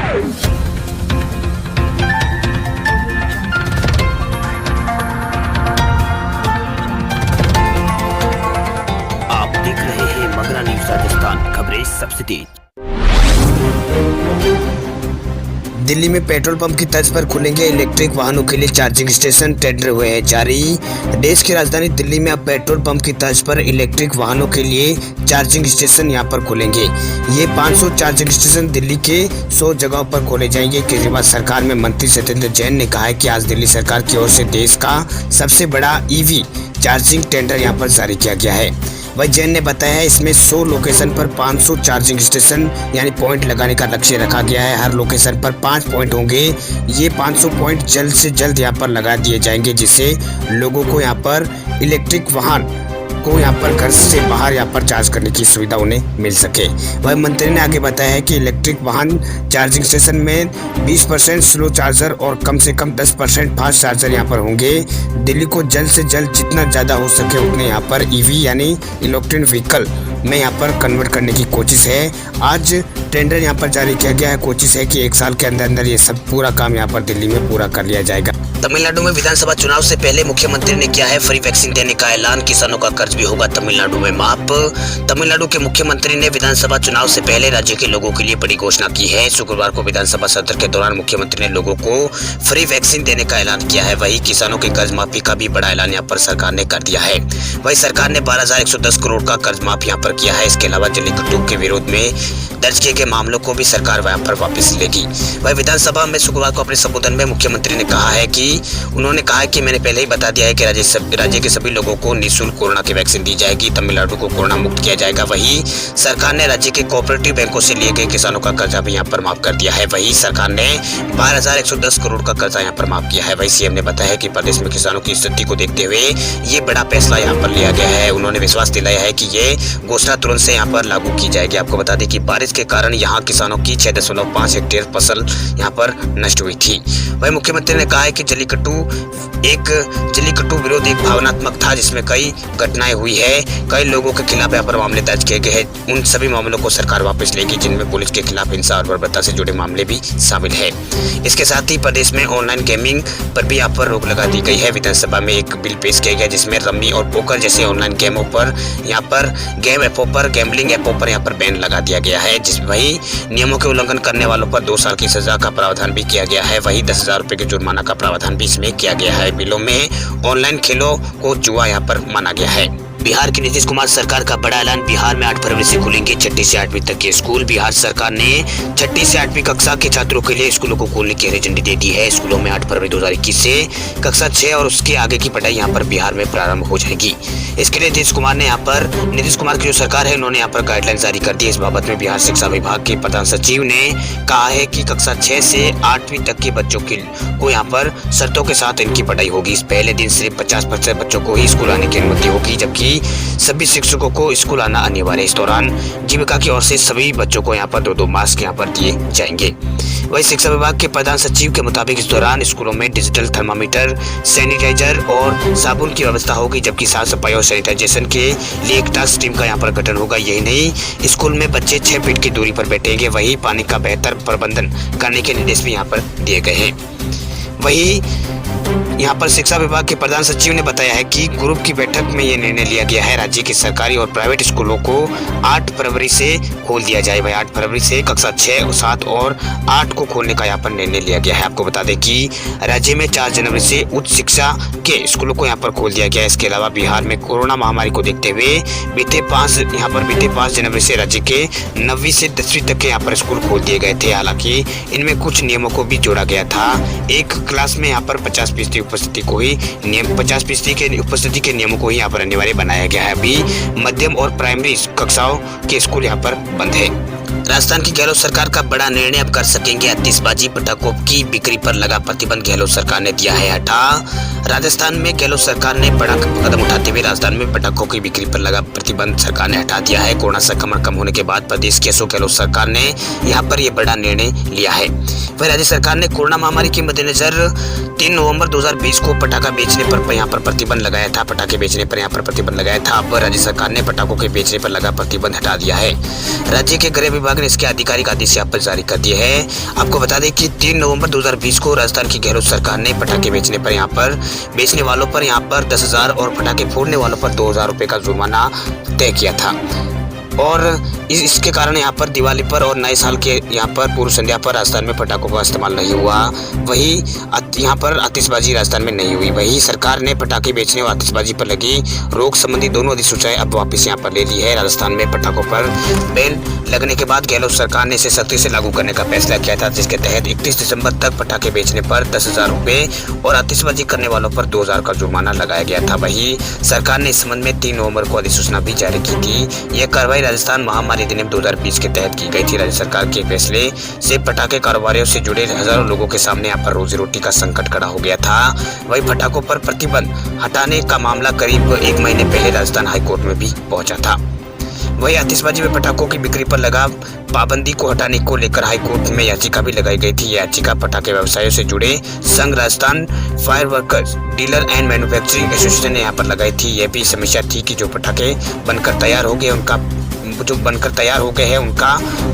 आप देख रहे हैं मगरा न्यूज राजस्थान, खबरें सबसे तेज। दिल्ली में पेट्रोल पंप की तर्ज पर खुलेंगे इलेक्ट्रिक वाहनों के लिए चार्जिंग स्टेशन, टेंडर हुए हैं जारी। देश की राजधानी दिल्ली में अब पेट्रोल पंप की तर्ज पर इलेक्ट्रिक वाहनों के लिए चार्जिंग स्टेशन यहां पर खुलेंगे। ये 500 चार्जिंग स्टेशन दिल्ली के 100 जगहों पर खोले जाएंगे। केजरीवाल सरकार में मंत्री सत्येंद्र जैन ने कहा है कि आज दिल्ली सरकार की ओर से देश का सबसे बड़ा ईवी चार्जिंग टेंडर यहां पर जारी किया गया है। वही जैन ने बताया है इसमें 100 लोकेशन पर 500 चार्जिंग स्टेशन यानी पॉइंट लगाने का लक्ष्य रखा गया है। हर लोकेशन पर 5 पॉइंट होंगे। ये 500 पॉइंट जल्द से जल्द यहाँ पर लगा दिए जाएंगे, जिससे लोगों को यहाँ पर इलेक्ट्रिक वाहन को यहाँ पर घर से बाहर यहाँ पर चार्ज करने की सुविधा उन्हें मिल सके। वह मंत्री ने आगे बताया है कि इलेक्ट्रिक वाहन चार्जिंग स्टेशन में 20% स्लो चार्जर और कम से कम 10% फास्ट चार्जर यहाँ पर होंगे। दिल्ली को जल्द से जल्द जितना ज़्यादा हो सके उतने यहाँ पर ईवी यानी इलेक्ट्रिक व्हीकल में यहाँ पर कन्वर्ट करने की कोशिश है। आज टेंडर यहाँ पर जारी किया गया है। कोशिश है कि 1 साल के अंदर अंदर ये सब पूरा काम यहाँ पर दिल्ली में पूरा कर लिया जाएगा। तमिलनाडु में विधानसभा चुनाव से पहले मुख्यमंत्री ने किया है फ्री वैक्सीन देने का ऐलान। किसानों का कर्ज भी होगा तमिलनाडु में माफ। तमिलनाडु के मुख्यमंत्री ने विधानसभा चुनाव से पहले राज्य के लोगों के लिए बड़ी घोषणा की है। शुक्रवार को विधानसभा सत्र के दौरान मुख्यमंत्री ने लोगों को फ्री वैक्सीन देने का ऐलान किया है। वहीं किसानों के कर्ज माफी का भी बड़ा ऐलान यहाँ पर सरकार ने कर दिया है। वहीं सरकार ने 12,110 करोड़ का कर्ज माफ यहाँ पर किया है। इसके अलावा जल्लीकट्टू के विरोध में दर्ज किए गए मामलों को भी सरकार वहां पर वापस लेगी। वही विधानसभा में शुक्रवार को अपने संबोधन में मुख्यमंत्री ने कहा है कि उन्होंने कहा है कि मैंने पहले ही बता दिया है कि राज्य के सभी लोगों को निःशुल्क कोरोना की वैक्सीन दी जाएगी। तमिलनाडु को कोरोना मुक्त किया जाएगा। वहीं सरकार ने राज्य के कोऑपरेटिव बैंकों से लिए गए किसानों का कर्जा भी यहाँ पर माफ कर दिया है। वहीं सरकार ने 12,110 करोड़ का कर्जा यहाँ पर माफ किया है। वहीं सीएम ने बताया है कि प्रदेश में किसानों की स्थिति को देखते हुए ये बड़ा फैसला यहाँ पर लिया गया है। उन्होंने विश्वास दिलाया है कि ये घोषणा तुरंत से यहाँ पर लागू की जाएगी। आपको बता दें कि बारिश के कारण यहाँ किसानों की 6.5 हेक्टेयर फसल यहाँ पर नष्ट हुई थी। वही मुख्यमंत्री ने कहा है कि जल्लीकट्टू विरोध एक भावनात्मक था, जिसमें कई घटनाएं हुई है। कई लोगों के खिलाफ यहाँ पर मामले दर्ज किए गए हैं। उन सभी मामलों को सरकार वापस लेगी, जिनमें पुलिस के खिलाफ हिंसा और बर्बरता से जुड़े मामले भी शामिल है। इसके साथ ही प्रदेश में ऑनलाइन गेमिंग पर भी यहाँ पर रोक लगा दी गई है। विधानसभा में एक बिल पेश किया गया जिसमें रम्मी और पोकर जैसे ऑनलाइन गेमों पर यहाँ पर गेम ऐपों पर गैम्बलिंग ऐपों पर यहाँ पर बैन लगा दिया गया है। वही नियमों के उल्लंघन करने वालों पर 2 साल की सजा का प्रावधान भी किया गया है। वही 10,000 रुपए के जुर्माना का प्रावधान भी इसमें किया गया है। बिलों में ऑनलाइन खेलों को जुआ यहाँ पर माना गया है। बिहार की नीतीश कुमार सरकार का बड़ा ऐलान। बिहार में 8 फरवरी से खुलेंगे 6ठी से 8वीं तक के स्कूल। बिहार सरकार ने 6ठी से 8वीं कक्षा के छात्रों के लिए स्कूलों को खोलने की हरी झंडी दे दी है। स्कूलों में 8 फरवरी 2021 से कक्षा 6 और उसके आगे की पढ़ाई यहाँ पर बिहार में प्रारंभ हो जाएगी। इसके लिए नीतीश कुमार की जो सरकार है उन्होंने यहाँ पर गाइडलाइन जारी कर दी है। इस बाबत में बिहार शिक्षा विभाग के प्रधान सचिव ने कहा है कि कक्षा 6 से 8वीं तक के बच्चों को यहाँ पर शर्तों के साथ इनकी पढ़ाई होगी। इस पहले दिन सिर्फ 50% बच्चों को ही स्कूल आने की अनुमति होगी, जबकि सभी शिक्षकों को स्कूल आना अनिवार्य है। इस दौरान जीविका की ओर से सभी बच्चों को यहाँ पर 2-2 मास्क यहाँ पर दिए जाएंगे। वही शिक्षा विभाग के प्रधान सचिव के मुताबिक इस दौरान स्कूलों में डिजिटल थर्मामीटर, सैनिटाइजर और साबुन की व्यवस्था होगी, जबकि साफ सफाई और सैनिटाइजेशन के लिए एक टास्क टीम का यहाँ पर गठन होगा। यही नहीं, स्कूल में बच्चे 6 फीट की दूरी पर बैठेंगे। वही पानी का बेहतर प्रबंधन करने के निर्देश भी यहाँ पर दिए गए हैं। वही यहाँ पर शिक्षा विभाग के प्रधान सचिव ने बताया है कि ग्रुप की बैठक में ये निर्णय लिया गया है। राज्य के सरकारी और प्राइवेट स्कूलों को 8 फरवरी से खोल दिया जाए। वही 8 फरवरी से कक्षा 6, 7 और 8 को खोलने का यहाँ पर निर्णय लिया गया है। आपको बता दें कि राज्य में 4 जनवरी से उच्च शिक्षा के स्कूलों को यहाँ पर खोल दिया गया है। इसके अलावा बिहार में कोरोना महामारी को देखते हुए बीते 5 जनवरी से राज्य के 9वीं से 10वीं तक के यहाँ पर स्कूल खोल दिए गए थे। हालांकि इनमें कुछ नियमों को भी जोड़ा गया था। एक क्लास में यहाँ पर 50% उपस्थिति के उपस्थिति के नियमों को ही यहाँ पर अनिवार्य बनाया गया है। अभी मध्यम और प्राइमरी कक्षाओं के स्कूल यहाँ पर बंद है। राजस्थान की गहलोत सरकार का बड़ा निर्णय। अब कर सकेंगे आतिशबाजी, पटाखों की बिक्री पर लगा प्रतिबंध। गहलोत सरकार ने दिया है हटा। राजस्थान में गहलोत सरकार ने बड़ा कदम उठाते हुए राजस्थान में पटाखों की बिक्री पर लगा प्रतिबंध सरकार ने हटा दिया है। कोरोना संक्रमण कम होने के बाद प्रदेश की अशोक गहलोत सरकार ने यहाँ पर यह बड़ा निर्णय लिया है। वही राज्य सरकार ने कोरोना महामारी के मद्देनजर 3 नवंबर 2020 को पटाखा बेचने पर यहाँ पर प्रतिबंध लगाया था। पटाखे बेचने पर यहाँ पर प्रतिबंध लगाया था। अब राज्य सरकार ने पटाखों के बेचने पर लगा प्रतिबंध हटा दिया है। राज्य के गृह विभाग ने इसके आधिकारिक आदेश यहाँ पर जारी कर दिए हैं। आपको बता दें कि 3 नवंबर 2020 को राजस्थान की गहलोत सरकार ने पटाखे बेचने वालों पर यहाँ पर 10,000 और पटाखे फोड़ने वालों पर 2,000 रुपये का जुर्माना तय किया था। और इसके कारण यहाँ पर दिवाली पर और नए साल के यहाँ पर पूर्व संध्या पर राजस्थान में पटाखों का इस्तेमाल नहीं हुआ। वही यहाँ पर आतिशबाजी राजस्थान में नहीं हुई। वही सरकार ने पटाखे बेचने और आतिशबाजी पर लगी रोक संबंधी दोनों अधिसूचनाएं अब वापस यहाँ पर ले ली है। राजस्थान में पटाखों पर बैन लगने के बाद गहलोत सरकार ने इसे सख्ती से लागू करने का फैसला किया था, जिसके तहत 31 दिसंबर तक पटाखे बेचने पर 10,000 रुपये और आतिशबाजी करने वालों पर 2,000 का जुर्माना लगाया गया था। वही सरकार ने इस संबंध में 3 नवंबर को अधिसूचना भी जारी की थी। यह कार्रवाई राजस्थान महामारी अधिनियम 2020 के तहत की गई थी। राज्य सरकार के फैसले से पटाखे कारोबारियों से जुड़े हजारों लोगों के सामने यहाँ पर रोजी रोटी का संकट खड़ा हो गया था। वही पटाखों पर प्रतिबंध हटाने का मामला करीब 1 महीने पहले राजस्थान हाईकोर्ट में भी पहुंचा था। वही आतिशबाजी में पटाखों की बिक्री पर लगा पाबंदी को हटाने को लेकर हाईकोर्ट में याचिका भी लगाई गई थी। यह याचिका पटाखे व्यवसायों से जुड़े संघ Rajasthan fire workers dealer and manufacturing association ने यहाँ पर लगाई थी। यह भी समस्या थी कि जो पटाखे बनकर तैयार हो गए हैं उनका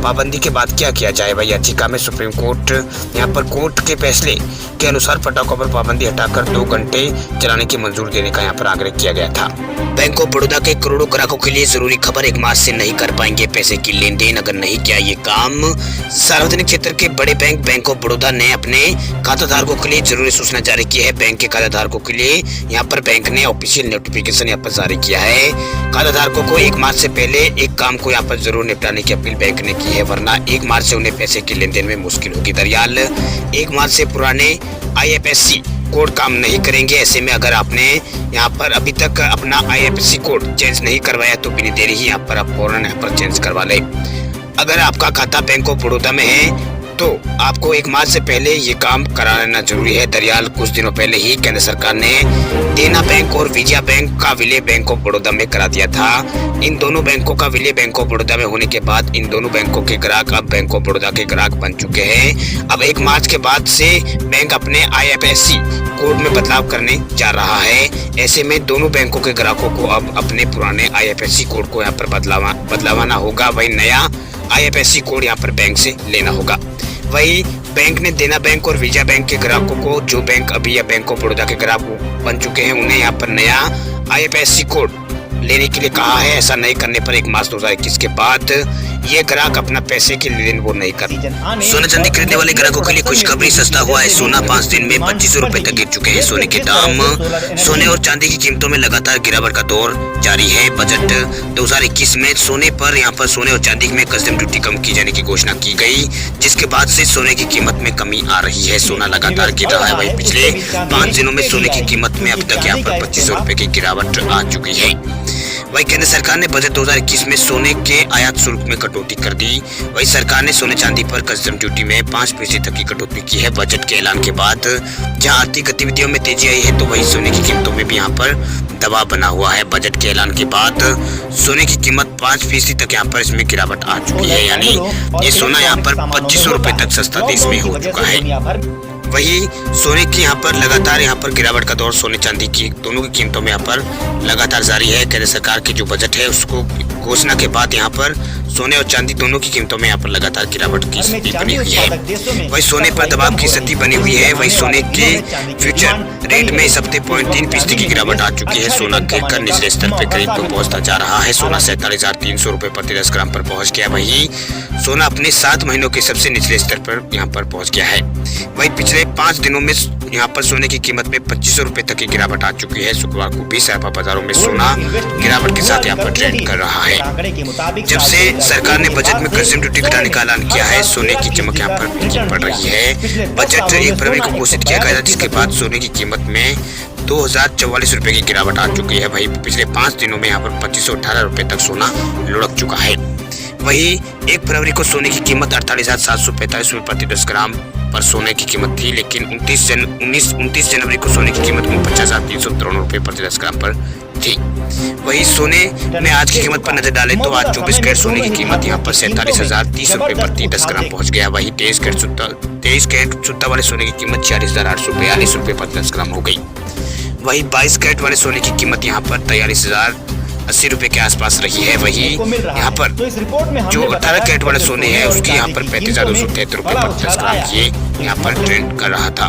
पाबंदी के बाद क्या किया जाए। वही याचिका में सुप्रीम कोर्ट यहाँ पर कोर्ट के फैसले के अनुसार पटाखों पर पाबंदी हटाकर 2 घंटे चलाने की मंजूरी देने का यहाँ पर आग्रह किया गया था। बैंक ऑफ बड़ौदा के करोड़ों ग्राहकों के लिए जरूरी खबर, 1 मार्च से नहीं कर पाएंगे पैसे की लेन देन। अगर नहीं किया ये काम, सार्वजनिक क्षेत्र के बड़े बैंक ऑफ बड़ौदा ने अपने खाताधारकों के लिए जरूरी सूचना जारी की है। बैंक के खाताधारकों के लिए यहाँ पर बैंक ने ऑफिशियल नोटिफिकेशन यहाँ पर जारी किया है। खाताधारकों को 1 मार्च से पहले एक काम को यहाँ पर जरूर निपटाने की अपील बैंक ने की है, वरना 1 मार्च से उन्हें पैसे की लेन देन में मुश्किल होगी। दरअसल 1 मार्च से पुराने IFSC कोड काम नहीं करेंगे। ऐसे में अगर आपने यहाँ पर अभी तक अपना IFSC कोड चेंज नहीं करवाया तो बिना देरी ही यहाँ पर आप फौरन यहाँ पर चेंज करवा ले। अगर आपका खाता बैंक ऑफ बड़ौदा में है तो आपको 1 मार्च से पहले ये काम करा लेना जरूरी है। दरअसल कुछ दिनों पहले ही केंद्र सरकार ने देना बैंक और विजया बैंक का विलय बैंक ऑफ बड़ौदा में करा दिया था। इन दोनों बैंकों का विलय बैंक ऑफ बड़ौदा में होने के बाद इन दोनों बैंकों के ग्राहक अब बैंक ऑफ बड़ौदा के ग्राहक बन चुके हैं। अब 1 मार्च के बाद से बैंक अपने IFSC कोड में बदलाव करने जा रहा है। ऐसे में दोनों बैंकों के ग्राहकों को अब अपने पुराने IFSC कोड को यहाँ पर बदलावाना होगा। वही नया IFSC कोड यहाँ पर बैंक से लेना होगा। वही बैंक ने देना बैंक और विजया बैंक के ग्राहकों को, जो बैंक अभी या बैंक ऑफ बड़ौदा के ग्राहक बन चुके हैं, उन्हें यहाँ पर नया IFSC कोड लेने के लिए कहा है। ऐसा नहीं करने पर 1 मार्च 2021 के बाद ये ग्राहक अपना पैसे की लेन वो नहीं कर। सोना चांदी खरीदने वाले ग्राहकों के लिए खुशखबरी, सस्ता हुआ है सोना। 5 दिन में 2500 रुपए तक गिर चुके हैं सोने के दाम। सोने और चांदी की कीमतों में लगातार गिरावट का दौर जारी है। बजट 2021 में सोने पर यहाँ पर सोने और चांदी में कस्टम ड्यूटी कम की जाने की घोषणा की गई, जिसके बाद से सोने की कीमत में कमी आ रही है। सोना लगातार गिर रहा है। वही पिछले 5 दिनों में सोने की कीमत में अब तक यहाँ पर 2500 रुपए की गिरावट आ चुकी है। वही केंद्र सरकार ने बजट 2021 में सोने के आयात शुल्क में कटौती कर दी। वही सरकार ने सोने चांदी पर कस्टम ड्यूटी में 5% तक की कटौती की है। बजट के ऐलान के बाद जहां आर्थिक गतिविधियों में तेजी आई है तो वही सोने की कीमतों में भी यहाँ पर दबाव बना हुआ है। बजट के ऐलान के बाद सोने की कीमत 5% तक यहाँ पर इसमें गिरावट आ चुकी है, यानी ये सोना यहाँ पर 2500 रुपए तक सस्ता देश में हो चुका है। वही सोने की यहाँ पर लगातार यहाँ पर गिरावट का दौर सोने चांदी की दोनों की कीमतों में यहाँ पर लगातार जारी है। केंद्र सरकार की जो बजट है उसको घोषणा के बाद यहाँ पर सोने और चांदी दोनों की कीमतों में यहाँ पर लगातार गिरावट की स्थिति बनी हुई है। वही सोने पर दबाव की स्थिति बनी हुई है। वही सोने के फ्यूचर रेट में इस हफ्ते 0.3% की गिरावट आ चुकी है। सोना गिरकर निचले स्तर पर करीब पहुंचता जा रहा है। सोना 47,300 रुपए प्रति 10 ग्राम पर पहुंच गया। वही सोना अपने 7 महीनों के सबसे निचले स्तर पर यहाँ पर पहुंच गया है। वही पिछले 5 दिनों में यहाँ पर सोने की कीमत में 2500 रुपए तक की गिरावट आ चुकी है। शुक्रवार को भी सराफा बाजारों में सोना गिरावट के साथ यहाँ पर ट्रेड कर रहा है। जब से सरकार ने बजट में कस्टम ड्यूटी घटाने का ऐलान किया है, सोने की चमक यहाँ पर फीकी पड़ रही है। बजट 1 फरवरी को घोषित किया गया था, जिसके बाद सोने की कीमत में 2044 रुपए की गिरावट आ चुकी है। वही पिछले 5 दिनों में यहाँ पर 2518 रुपए तक सोना लुढ़क चुका है। वही 1 फरवरी को सोने की कीमत 48,745 रुपए प्रति 10 ग्राम पर सोने की कीमत थी, लेकिन 29 जनवरी को सोने की कीमत 49,353 रुपए प्रति 10 ग्राम पर थी। वही सोने में आज की कीमत पर नजर डालें तो आज 24 कैरेट सोने की कीमत यहाँ पर 47,030 रुपए प्रति 10 ग्राम पहुंच गया। वही 23 कैरेट सुट्टा वाले सोने की कीमत 46,842 रुपए प्रति 10 ग्राम हो गई। वही 22 कैरेट वाले सोने की कीमत यहाँ पर 43,000 80 रुपए के आसपास रही है। वही यहाँ पर तो इस रिपोर्ट में जो 18 कैरेट वाले सोने हैं उसकी यहाँ पर 35,273 रुपए 50 ग्राम ये यहाँ पर ट्रेंड कर रहा था।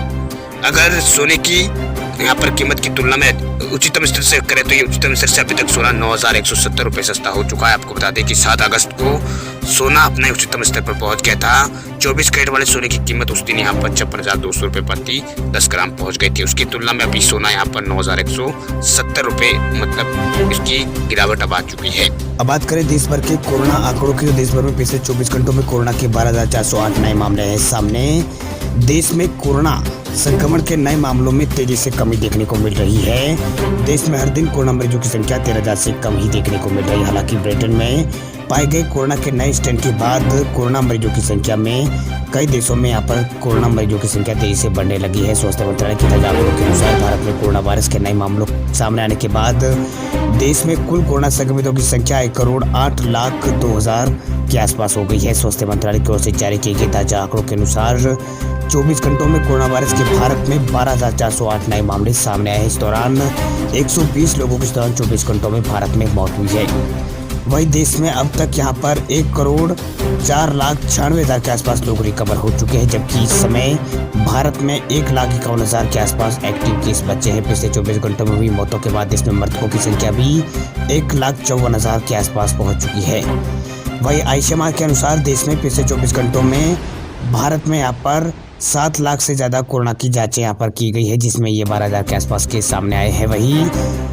अगर सोने की यहाँ पर कीमत की तुलना में उच्चतम स्तर से करें तो ये उच्चतम स्तर से अभी तक सोना 9,170 रुपए सस्ता हो चुका है। आपको बता दें कि 7 अगस्त को सोना अपने उच्चतम स्तर पर पहुंच गया था। 24 कैरेट वाले सोने की कीमत उस दिन यहाँ पर 56,200 रुपए प्रति 10 ग्राम पहुंच गई थी। उसकी तुलना में अभी सोना यहाँ पर 9,170 रुपए मतलब इसकी गिरावट अब आ चुकी है। अब बात करें देश भर के कोरोना आंकड़ों की, तो देश भर में पिछले 24 घंटों में कोरोना के 12,408 नए मामले हैं सामने। देश में कोरोना संक्रमण के नए मामलों में तेजी से कमी देखने को मिल रही है। देश में हर दिन कोरोना मरीजों की संख्या 13,000 से कम ही देखने को मिल रही है। हालांकि ब्रिटेन में पाए गए कोरोना के नए स्ट्रेन के बाद कोरोना मरीजों की संख्या में कई देशों में यहाँ पर कोरोना मरीजों की संख्या तेजी से बढ़ने लगी है। स्वास्थ्य मंत्रालय के ताजा आंकड़ों के अनुसार भारत में कोरोना वायरस के नए मामलों सामने आने के बाद देश में कुल कोरोना संक्रमितों की संख्या 1,08,02,000 के आसपास हो गई है। स्वास्थ्य मंत्रालय की ओर से जारी किए गए ताजा आंकड़ों के अनुसार 24 घंटों में कोरोना वायरस के भारत में 12,408 नए मामले सामने आए हैं। इस दौरान 120 लोगों की इस दौरान 24 घंटों में भारत में मौत हुई है। वहीं देश में अब तक यहाँ पर 1,04,96,000 के आसपास लोग रिकवर हो चुके हैं, जबकि इस समय भारत में 1,51,000 के आसपास एक्टिव केस बचे हैं। पिछले 24 घंटों में हुई मौतों के बाद देश में मृतकों की संख्या भी 1,54,000 के आसपास पहुंच चुकी है। वहीं आईसीएमआर के अनुसार देश में पिछले 24 घंटों में भारत में यहाँ पर 7 लाख से ज़्यादा कोरोना की जांचें यहाँ पर की गई है, जिसमें ये 12,000 के आसपास केस सामने आए हैं। वहीं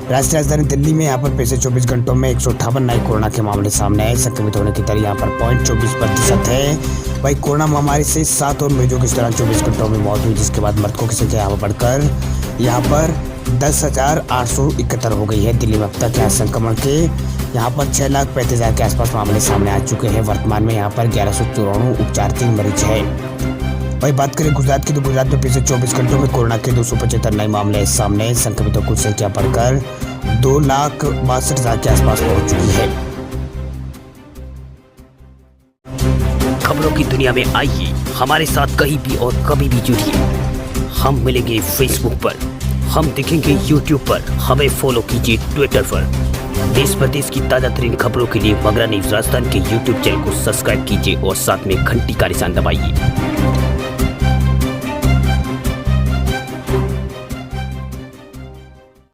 राष्ट्रीय राजधानी दिल्ली में यहाँ पर पिछले 24 घंटों में 158 नए कोरोना के मामले सामने आए। संक्रमित होने की दर यहाँ पर 0.24% है। वहीं कोरोना महामारी से 7 और मरीजों की इस दौरान 24 घंटों में मौत हुई, जिसके बाद मृतकों की संख्या यहाँ पर बढ़कर यहाँ पर 10,871 हो गई है। दिल्ली में अब तक यहाँ संक्रमण के यहाँ पर 6,35,000 के आसपास मामले सामने आ चुके हैं। वर्तमान में यहाँ पर 1194 उपचाराधीन मरीज है। वही बात करें गुजरात की, तो गुजरात में पिछले 24 घंटों में कोरोना के 275 नए मामले सामने। संक्रमितों की संख्या बढ़कर 2,62,000 के आसपास पहुंच चुकी है। खबरों की दुनिया में आइए हमारे साथ कहीं भी और कभी भी जुड़िए। हम मिलेंगे फेसबुक पर, हम दिखेंगे यूट्यूब पर, हमें फॉलो कीजिए ट्विटर पर। देश प्रदेश की ताजा तरीन खबरों के लिए मगरा न्यूज राजस्थान के यूट्यूब चैनल को सब्सक्राइब कीजिए और साथ में घंटी का निशान दबाइए।